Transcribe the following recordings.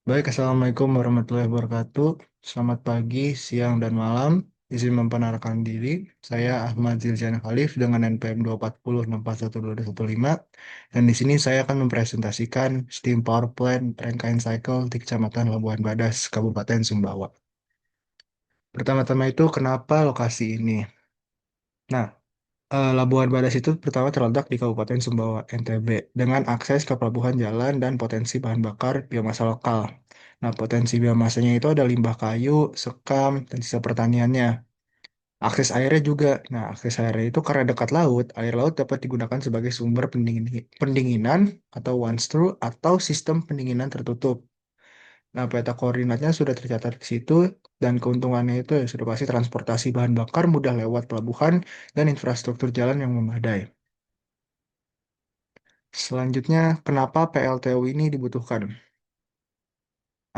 Baik, Assalamualaikum warahmatullahi wabarakatuh. Selamat pagi, siang, dan malam. Izin memperkenalkan diri. Saya Ahmad Ziljan Khalif dengan NPM 240641215. Dan di sini saya akan mempresentasikan Steam Power Plant Rangkaian Cycle di Kecamatan Labuhan Badas, Kabupaten Sumbawa. Pertama-tama itu kenapa lokasi ini? Nah, Labuhan Badas itu pertama terletak di Kabupaten Sumbawa, NTB, dengan akses ke pelabuhan jalan dan potensi bahan bakar biomasa lokal. Nah, potensi biomasanya itu ada limbah kayu, sekam, dan sisa pertaniannya. Akses airnya juga. Nah, akses airnya itu karena dekat laut, air laut dapat digunakan sebagai sumber pendinginan atau one straw atau sistem pendinginan tertutup. Nah, peta koordinatnya sudah tercatat di situ dan keuntungannya itu ya sudah pasti transportasi bahan bakar mudah lewat pelabuhan dan infrastruktur jalan yang memadai. Selanjutnya, kenapa PLTU ini dibutuhkan?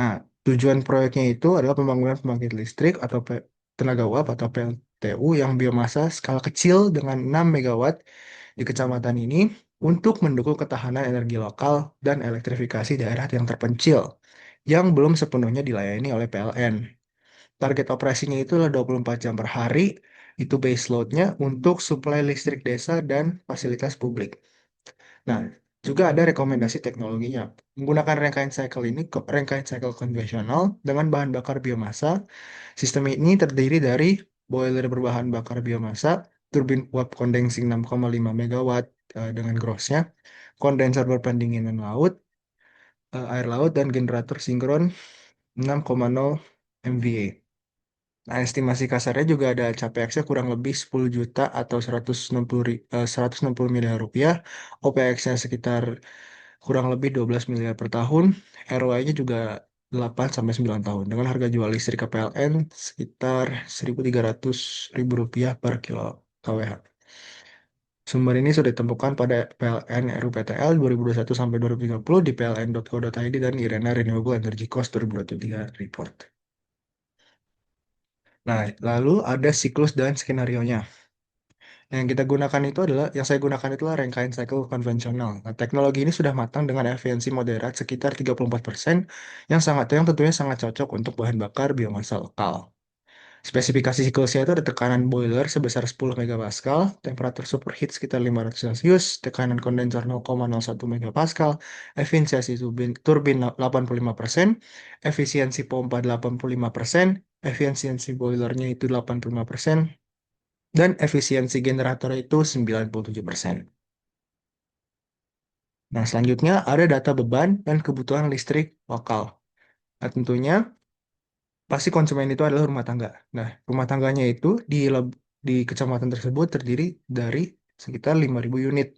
Nah, tujuan proyeknya itu adalah pembangunan pembangkit listrik atau tenaga uap atau PLTU yang biomasa skala kecil dengan 6 megawatt di kecamatan ini untuk mendukung ketahanan energi lokal dan elektrifikasi daerah yang terpencil yang belum sepenuhnya dilayani oleh PLN. Target operasinya itu adalah 24 jam per hari, itu base load-nya untuk suplai listrik desa dan fasilitas publik. Nah, juga ada rekomendasi teknologinya. Menggunakan rangkaian cycle ini, rangkaian cycle konvensional dengan bahan bakar biomasa. Sistem ini terdiri dari boiler berbahan bakar biomasa, turbin uap kondensing 6,5 megawatt dengan grossnya, kondenser berpendinginan laut, air laut, dan generator sinkron 6,0 MVA. Nah, estimasi kasarnya juga ada CAPEX-nya kurang lebih 10 juta atau 160 miliar rupiah. OPEX-nya sekitar kurang lebih 12 miliar per tahun. ROI-nya juga 8 sampai 9 tahun. Dengan harga jual listrik ke PLN sekitar 1.300 ribu rupiah per kilo kWh. Sumber ini sudah ditemukan pada PLN RUPTL 2021 sampai 2030 di pln.co.id dan IRENA Renewable Energy Cost 2023 report. Nah, lalu ada siklus dan skenario-nya. Yang saya gunakan itulah rangkaian cycle konvensional. Nah, teknologi ini sudah matang dengan efisiensi moderat sekitar 34%, yang tentunya sangat cocok untuk bahan bakar biomasa lokal. Spesifikasi siklusnya itu ada tekanan boiler sebesar 10 megapascal, temperatur superheat sekitar 500 Celcius, tekanan kondensor 0,01 megapascal, efisiensi turbin 85%, efisiensi pompa 85%, efisiensi boilernya itu 85%, dan efisiensi generator itu 97%. Nah, selanjutnya ada data beban dan kebutuhan listrik lokal. Nah, tentunya pasti konsumen itu adalah rumah tangga. Nah, rumah tangganya itu di kecamatan tersebut terdiri dari sekitar 5.000 unit.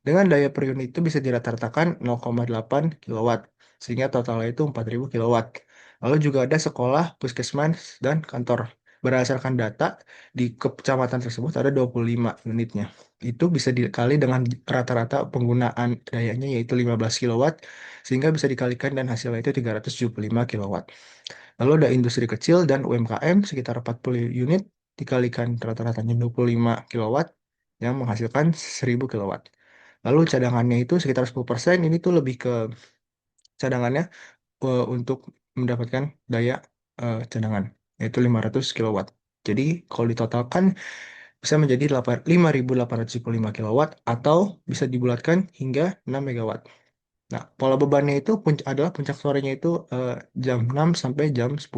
Dengan daya per unit itu bisa dirata-ratakan 0,8 kilowatt, sehingga totalnya itu 4.000 kilowatt. Lalu juga ada sekolah, puskesmas, dan kantor. Berdasarkan data, di kecamatan tersebut ada 25 unitnya. Itu bisa dikali dengan rata-rata penggunaan dayanya yaitu 15 kilowatt, sehingga bisa dikalikan dan hasilnya itu 375 kilowatt. Lalu ada industri kecil dan UMKM sekitar 40 unit dikalikan rata-ratanya 25 kilowatt yang menghasilkan 1.000 kilowatt. Lalu cadangannya itu sekitar 10%, ini tuh lebih ke cadangannya untuk mendapatkan daya cadangan, yaitu 500 kilowatt. Jadi kalau ditotalkan bisa menjadi 5.875 kilowatt atau bisa dibulatkan hingga 6 megawatt. Nah, pola bebannya itu adalah puncak sorenya itu jam 6 sampai jam 10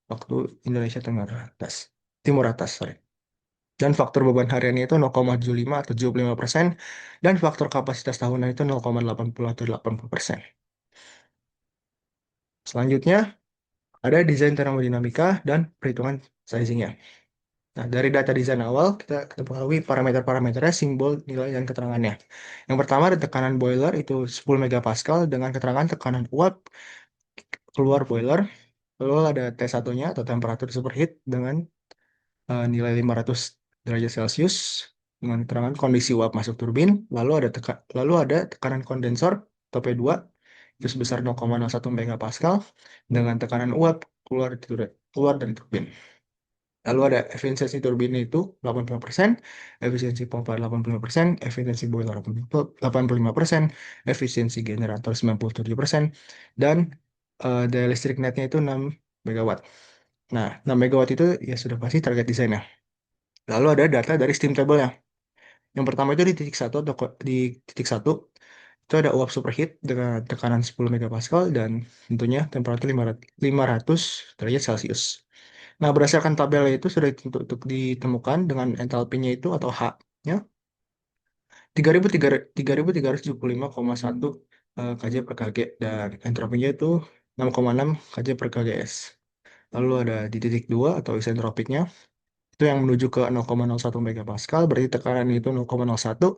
waktu Indonesia Tenggara atas, Timur atas, sorry. Dan faktor beban hariannya itu 0,75 atau 75%, dan faktor kapasitas tahunan itu 0,80 atau 80%. Selanjutnya, ada desain termodinamika dan perhitungan sizingnya. Nah, dari data desain awal, kita ketahui parameter-parameternya, simbol, nilai, dan keterangannya. Yang pertama, ada tekanan boiler itu 10 megapascal dengan keterangan tekanan uap keluar boiler. Lalu ada T1-nya atau temperatur superheat dengan nilai 500 derajat Celcius dengan keterangan kondisi uap masuk turbin. Lalu ada tekanan kondensor atau P2 itu sebesar 0,01 megapascal dengan tekanan uap keluar dari turbin. Lalu ada efisiensi turbin itu 85%, efisiensi pompa 85%, efisiensi boiler 85%, efisiensi generator 97%, dan daya listrik netnya itu 6 megawatt. Nah, 6 megawatt itu ya sudah pasti target desainnya. Lalu ada data dari steam table-nya. Yang pertama itu di titik satu atau di titik satu itu ada uap superheat dengan tekanan 10 megapascal dan tentunya temperatur 500 derajat Celcius. Nah, berdasarkan tabel itu sudah untuk ditemukan dengan entalpinya itu atau H-nya 3.375,1 kJ per kg dan entropinya itu 6,6 kJ per kgs. Lalu ada di titik 2 atau isentropiknya itu yang menuju ke 0,01 megapascal berarti tekanan itu 0,01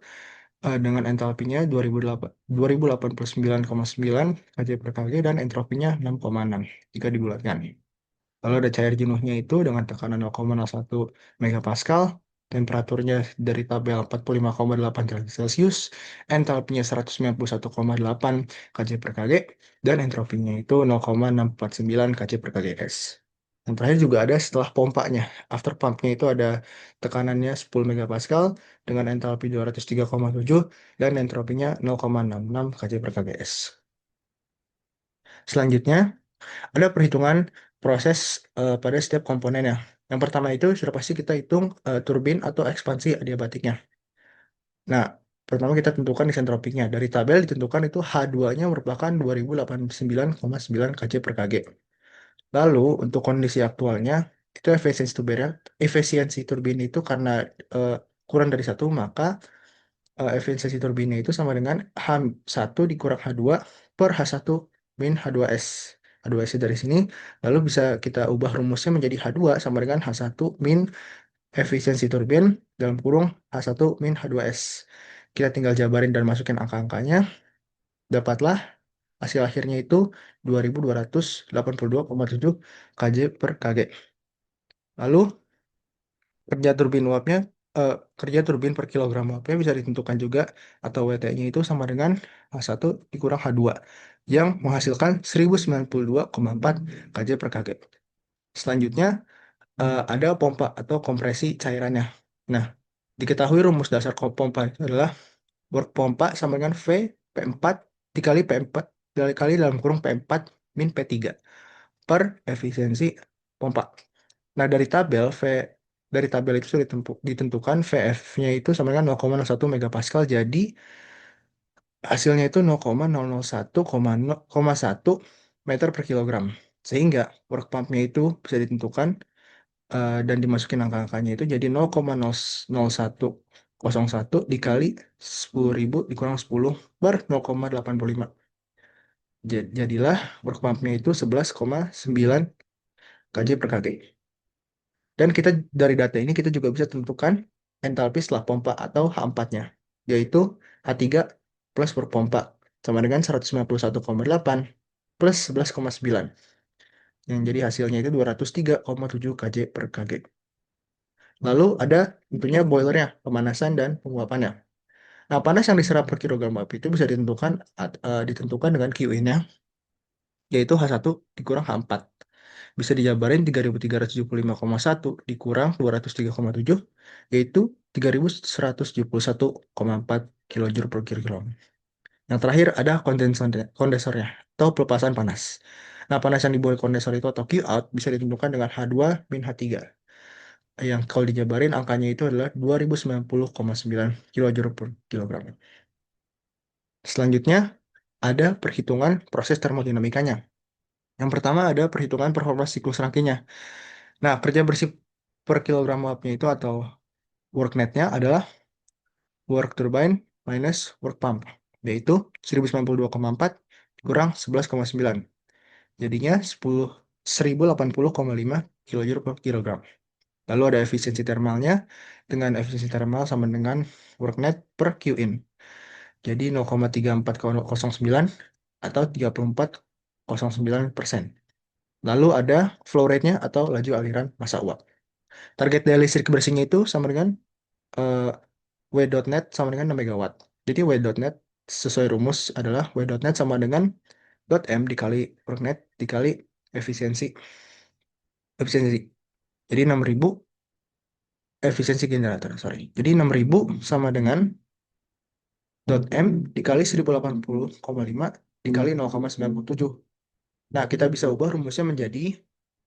dengan entalpinya 2089,9 kJ per kg dan entropinya 6,6 jika dibulatkan. Lalu ada cair jenuhnya itu dengan tekanan 0,01 megapascal, temperaturnya dari tabel 45,8 derajat Celcius, entalpinya 191,8 kJ per kg, dan entropinya itu 0,649 kJ per kgs. Yang terakhir juga ada setelah pompanya. After pumpnya itu ada tekanannya 10 megapascal dengan entalpi 203,7 dan entropinya 0,66 kJ per kgs. Selanjutnya, ada perhitungan proses pada setiap komponennya. Yang pertama itu sudah pasti kita hitung turbin atau ekspansi adiabatiknya. Nah, pertama kita tentukan isentropiknya. Dari tabel ditentukan itu H2-nya merupakan 2089,9 kJ per kg. Lalu untuk kondisi aktualnya itu efisiensi turbin itu karena eh, kurang dari satu maka efisiensi turbinnya itu sama dengan H1 dikurang H2 per H1 min H2S. H2S dari sini, lalu bisa kita ubah rumusnya menjadi H2 sama dengan H1 min efisiensi turbin dalam kurung H1 min H2S. Kita tinggal jabarin dan masukin angka-angkanya, dapatlah hasil akhirnya itu 2282,7 kJ per kg. Lalu kerja turbin uapnya kerja turbin per kilogram uapnya bisa ditentukan juga atau WT-nya itu sama dengan H1 dikurang H2 yang menghasilkan 1092,4 kJ per kg. Selanjutnya ada pompa atau kompresi cairannya. Nah, diketahui rumus dasar pompa itu adalah work pompa sama dengan V P4 dikali P4 kali dalam kurung P4 min P3 per efisiensi pompa. Nah, dari tabel itu sudah ditentukan VF-nya itu sama dengan 0,01 megapascal. Jadi hasilnya itu 0,001,1 meter per kilogram. Sehingga work pump-nya itu bisa ditentukan dan dimasukin angka-angkanya itu jadi 0,0101 dikali 10.000 dikurang 10 per 0,85. Jadilah work pump-nya itu 11,9 kJ per kg. Dan kita dari data ini kita juga bisa tentukan entalpi setelah pompa atau H4-nya, yaitu H3 plus berpompa sama dengan 191,8 plus 11,9, yang jadi hasilnya itu 203,7 kJ per kg. Lalu ada tentunya boilernya, pemanasan dan penguapannya. Nah, panas yang diserap per kilogram api itu bisa ditentukan dengan QI-nya, yaitu H1 dikurang H4. Bisa dijabarin 3.375,1 dikurang 203,7 yaitu 3.171,4 kilojoule per kilogram. Yang terakhir ada kondensornya atau pelepasan panas. Nah, panas yang dibawa kondensor itu atau Q out bisa ditentukan dengan H2 min H3. Yang kalau dijabarin angkanya itu adalah 2090,9 kilojoule per kilogram. Selanjutnya ada perhitungan proses termodinamikanya. Yang pertama ada perhitungan performa siklus rangkainya. Nah, kerja bersih per kilogram uapnya itu atau work net-nya adalah work turbine minus work pump, yaitu 1092,4 kurang 11,9. Jadinya 1080,5 kilojoule per kilogram. Lalu ada efisiensi termalnya dengan efisiensi termal sama dengan work net per Q in. Jadi 0,3409 atau 34,09%. Lalu ada flow rate-nya atau laju aliran massa uap. Target daya listrik bersihnya itu sama dengan eh, W.net sama dengan 6 megawatt. Jadi W.net sesuai rumus adalah W.net sama dengan .m dikali worknet dikali efisiensi efisiensi. Jadi 6.000 efisiensi generator, sorry. Jadi 6.000 sama dengan .m dikali 1080,5 dikali 0,97. Nah, kita bisa ubah rumusnya menjadi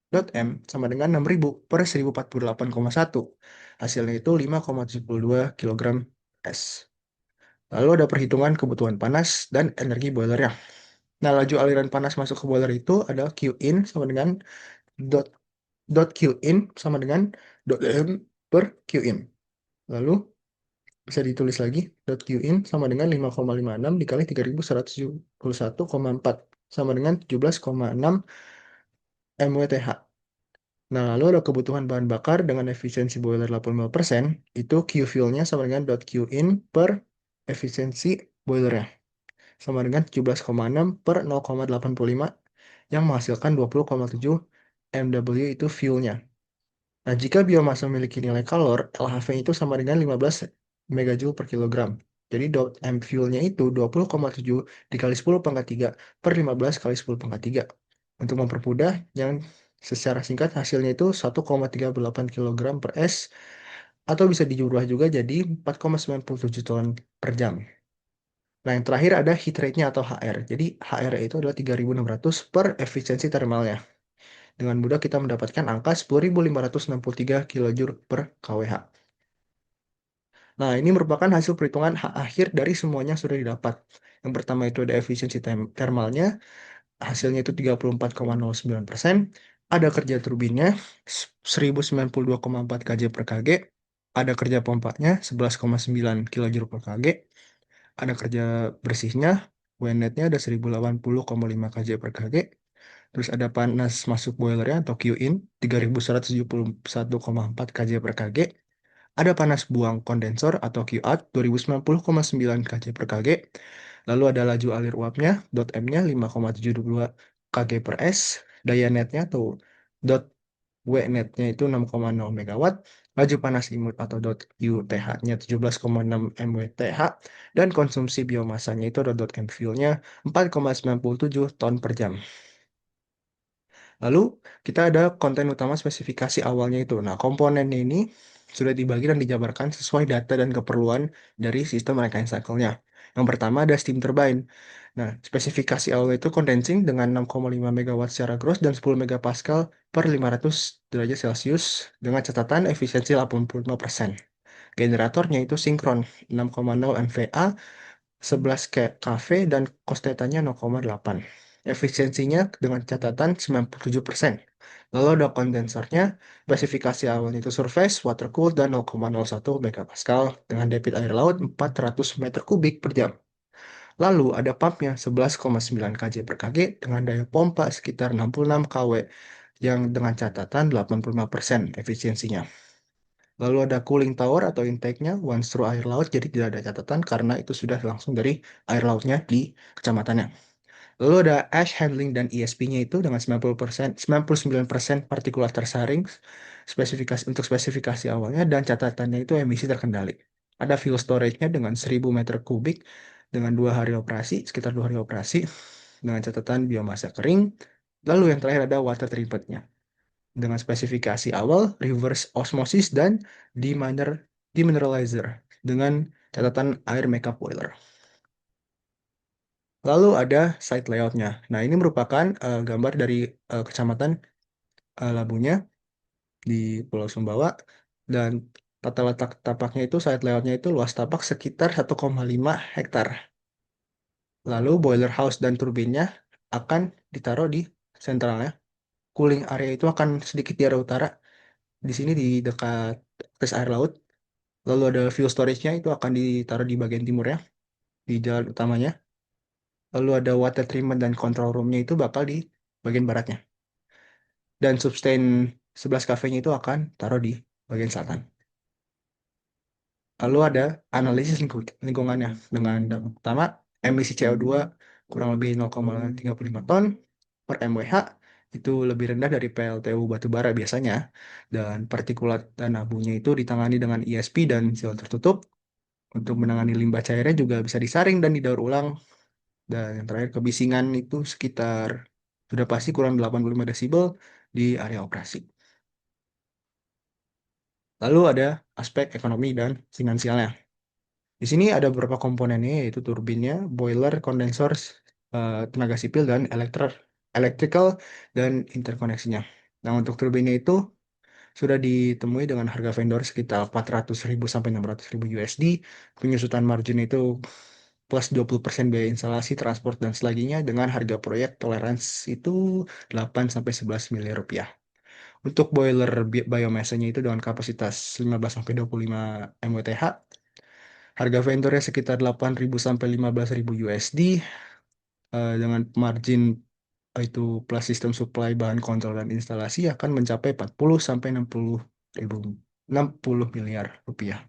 dot M sama dengan 6.000 per 1048,1. Hasilnya itu 5,72 kilogram S. Lalu ada perhitungan kebutuhan panas dan energi boilernya. Nah, laju aliran panas masuk ke boiler itu adalah Q in sama dengan dot, dot Q in sama dengan dot M per Q in. Lalu bisa ditulis lagi dot Q in sama dengan 5,56 dikali 3.171,4 sama dengan 17,6 MWTH. Nah, lalu ada kebutuhan bahan bakar dengan efisiensi boiler 85%, itu Q fuel-nya sama dengan dot Q in per efisiensi boilernya, sama dengan 17,6 per 0,85 yang menghasilkan 20,7 MW itu fuel-nya. Nah, jika biomasa memiliki nilai kalor, LHV itu sama dengan 15 megajoule per kilogram. Jadi dot M fuel-nya itu 20,7 dikali 10 pangkat 3 per 15 kali 10 pangkat 3. Untuk mempermudah, yang secara singkat hasilnya itu 1,38 kilogram per S atau bisa diubah juga jadi 4,97 ton per jam. Nah, yang terakhir ada heat rate-nya atau HR. Jadi HR itu adalah 3.600 per efisiensi termalnya. Dengan mudah kita mendapatkan angka 10.563 kilojoule per kWh. Nah, ini merupakan hasil perhitungan akhir dari semuanya yang sudah didapat. Yang pertama itu ada efisiensi termalnya, hasilnya itu 34,09%. Ada kerja turbinnya 1092,4 kJ per kg. Ada kerja pompanya 11,9 kilojoule per kg. Ada kerja bersihnya, WNET-nya ada 1080,5 kJ per kg. Terus ada panas masuk boilernya atau Q-in 3171,4 kJ per kg. Ada panas buang kondensor atau Q-out 2090,9 kJ per kg. Lalu ada laju alir uapnya, dot M-nya 5,72 kg per S. Daya netnya atau dot W-netnya itu 6,0 megawatt. Laju panas imut atau dot UTH-nya 17,6 MWTH. Dan konsumsi biomasanya itu ada dot M fuel-nya 4,97 ton per jam. Lalu kita ada konten utama spesifikasi awalnya itu. Nah, komponennya ini sudah dibagi dan dijabarkan sesuai data dan keperluan dari sistem Rankine cycle-nya. Yang pertama ada steam turbine. Nah, spesifikasi awal itu condensing dengan 6,5 megawatt secara gross dan 10 megapascal per 500 derajat Celcius dengan catatan efisiensi 85%. Generatornya itu sinkron 6,0 MVA 11 kV dan kostetanya 0,8. Efisiensinya dengan catatan 97%. Lalu ada kondensernya, spesifikasi awalnya itu surface, water cooled, dan 0,01 megapascal dengan debit air laut 400 meter kubik per jam. Lalu ada pumpnya 11,9 kJ per kg dengan daya pompa sekitar 66 kW yang dengan catatan 85% efisiensinya. Lalu ada cooling tower atau intake-nya once through air laut, jadi tidak ada catatan karena itu sudah langsung dari air lautnya di kecamatannya. Lalu ada ash handling dan ESP-nya itu dengan 90%, 99% partikulat tersaring untuk spesifikasi awalnya dan catatannya itu emisi terkendali. Ada fuel storage-nya dengan 1000 meter kubik dengan 2 hari operasi, sekitar 2 hari operasi dengan catatan biomasa kering. Lalu yang terakhir ada water treatment-nya dengan spesifikasi awal, reverse osmosis, dan demineralizer dengan catatan air makeup boiler. Lalu ada site layout-nya. Nah, ini merupakan gambar dari kecamatan Labunya di Pulau Sumbawa. Dan tata letak tapaknya itu, site layout-nya itu luas tapak sekitar 1,5 hektar. Lalu boiler house dan turbinnya akan ditaruh di sentralnya. Cooling area itu akan sedikit di arah utara. Di sini di dekat akses air laut. Lalu ada fuel storage-nya itu akan ditaruh di bagian timur ya, di jalan utamanya. Lalu ada water treatment dan control room-nya itu bakal di bagian baratnya. Dan sustain 11 kafenya itu akan taruh di bagian selatan. Lalu ada analisis lingkungannya dengan dampak pertama, emisi CO2 kurang lebih 0,35 ton per MWH itu lebih rendah dari PLTU batubara biasanya. Dan partikulat dan abunya itu ditangani dengan ESP dan seal tertutup. Untuk menangani limbah cairnya juga bisa disaring dan didaur ulang. Dan yang terakhir kebisingan itu sekitar sudah pasti kurang 85 desibel di area operasi. Lalu ada aspek ekonomi dan finansialnya. Di sini ada beberapa komponennya yaitu turbinnya, boiler, kondensor, tenaga sipil, dan elektrik. electrical, dan interkoneksinya. Nah, untuk turbinnya itu sudah ditemui dengan harga vendor sekitar 400.000 sampai 600.000 USD. Penyusutan margin itu plus 20% biaya instalasi, transport, dan selagi dengan harga proyek toleransi itu 8 sampai 11 miliar rupiah. Untuk boiler biomasanya itu dengan kapasitas 15 sampai 25 MWTH, harga vendornya sekitar 8.000 sampai 15.000 USD, dengan margin itu plus sistem supply, bahan kontrol, dan instalasi akan mencapai 40 sampai 60 miliar rupiah.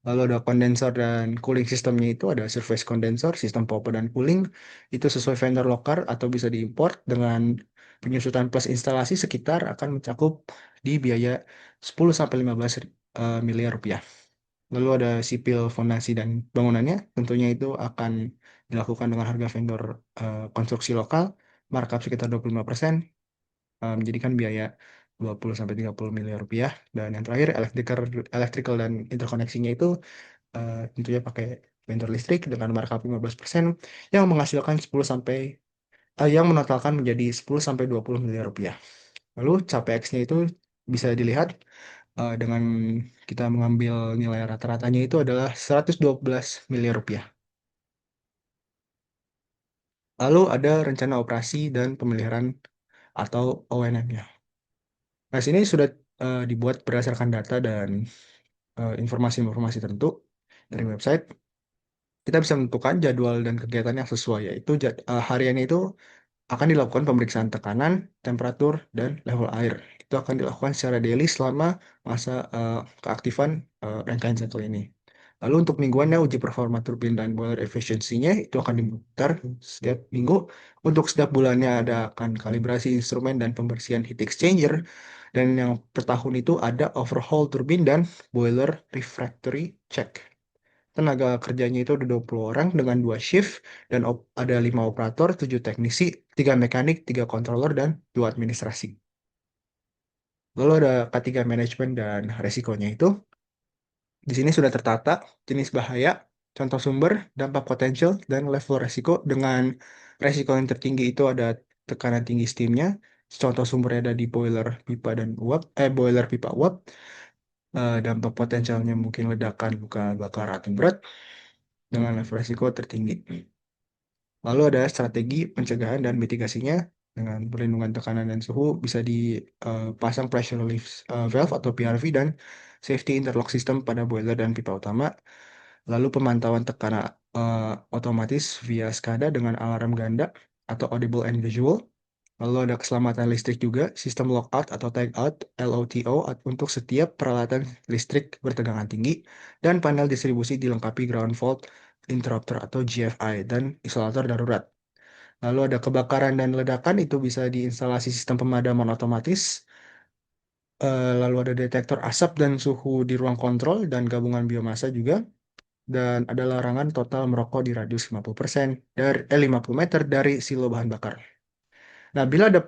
Lalu ada kondensor dan cooling sistemnya itu ada surface kondensor, sistem pompa dan cooling. Itu sesuai vendor lokal atau bisa diimpor dengan penyusutan plus instalasi sekitar akan mencakup di biaya 10 sampai 15 miliar rupiah. Lalu ada sipil fondasi dan bangunannya, tentunya itu akan dilakukan dengan harga vendor konstruksi lokal, markup sekitar 25%, menjadikan biaya 20 sampai 30 miliar rupiah. Dan yang terakhir, electrical dan interkoneksinya itu tentunya pakai vendor listrik dengan markup 15% yang menghasilkan 10 sampai yang menotalkan menjadi 10 sampai 20 miliar rupiah. Lalu CAPEX-nya itu bisa dilihat dengan kita mengambil nilai rata-ratanya itu adalah 112 miliar rupiah. Lalu ada rencana operasi dan pemeliharaan atau ONM-nya. Nah, sini sudah dibuat berdasarkan data dan informasi-informasi tertentu dari website. Kita bisa menentukan jadwal dan kegiatan yang sesuai, yaitu hariannya itu akan dilakukan pemeriksaan tekanan, temperatur, dan level air. Itu akan dilakukan secara daily selama masa keaktifan rangkaian cycle ini. Lalu untuk mingguannya uji performa turbin dan boiler efisiensinya itu akan diputar setiap minggu. Untuk setiap bulannya ada akan kalibrasi instrumen dan pembersihan heat exchanger. Dan yang per tahun itu ada overhaul turbin dan boiler refractory check. Tenaga kerjanya itu ada 20 orang dengan 2 shift dan ada 5 operator, 7 teknisi, 3 mekanik, 3 controller, dan 2 administrasi. Lalu ada K3 manajemen dan resikonya itu. Di sini sudah tertata jenis bahaya, contoh sumber, dampak potensial, dan level resiko. Dengan resiko yang tertinggi itu ada tekanan tinggi steamnya. Contoh sumbernya ada di boiler pipa dan uap, boiler pipa uap. Dampak potensialnya mungkin ledakan, luka bakar, atau berat dengan level resiko tertinggi. Lalu ada strategi pencegahan dan mitigasinya dengan perlindungan tekanan dan suhu bisa dipasang pressure relief valve atau PRV dan safety interlock system pada boiler dan pipa utama. Lalu pemantauan tekanan otomatis via SCADA dengan alarm ganda atau audible and visual. Lalu ada keselamatan listrik juga, sistem lockout atau tagout LOTO untuk setiap peralatan listrik bertegangan tinggi dan panel distribusi dilengkapi ground fault interrupter atau GFI dan isolator darurat. Lalu ada kebakaran dan ledakan itu bisa diinstalasi sistem pemadaman otomatis. Lalu ada detektor asap dan suhu di ruang kontrol dan gabungan biomasa juga. Dan ada larangan total merokok di radius 50% 50 meter dari silo bahan bakar. Nah, bila ada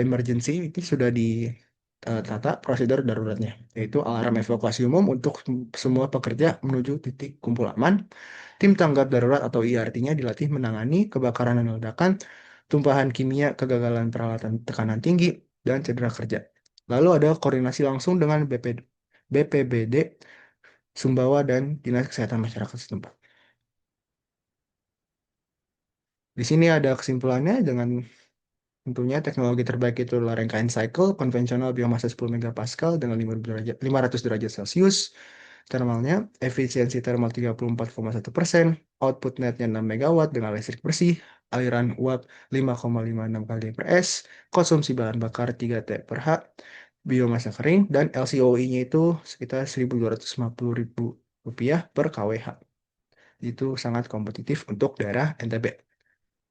emergency, itu sudah ditata prosedur daruratnya, yaitu alarm evakuasi umum untuk semua pekerja menuju titik kumpul aman. Tim tanggap darurat atau IRT-nya dilatih menangani kebakaran dan ledakan, tumpahan kimia, kegagalan peralatan tekanan tinggi, dan cedera kerja. Lalu ada koordinasi langsung dengan BPBD, Sumbawa, dan Dinas Kesehatan Masyarakat setempat. Di sini ada kesimpulannya dengan tentunya teknologi terbaik itu adalah rangkaian cycle konvensional biomasa 10 megapascal dengan 500 derajat Celcius. Thermalnya, efisiensi thermal 34,1%, output netnya 6 megawatt dengan listrik bersih, aliran uap 5,56 kali per S, konsumsi bahan bakar 3 T per H, biomasa kering, dan LCOE-nya itu sekitar 1.250 ribu rupiah per kWh. Itu sangat kompetitif untuk daerah NTB.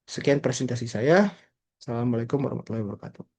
Sekian presentasi saya. Assalamualaikum warahmatullahi wabarakatuh.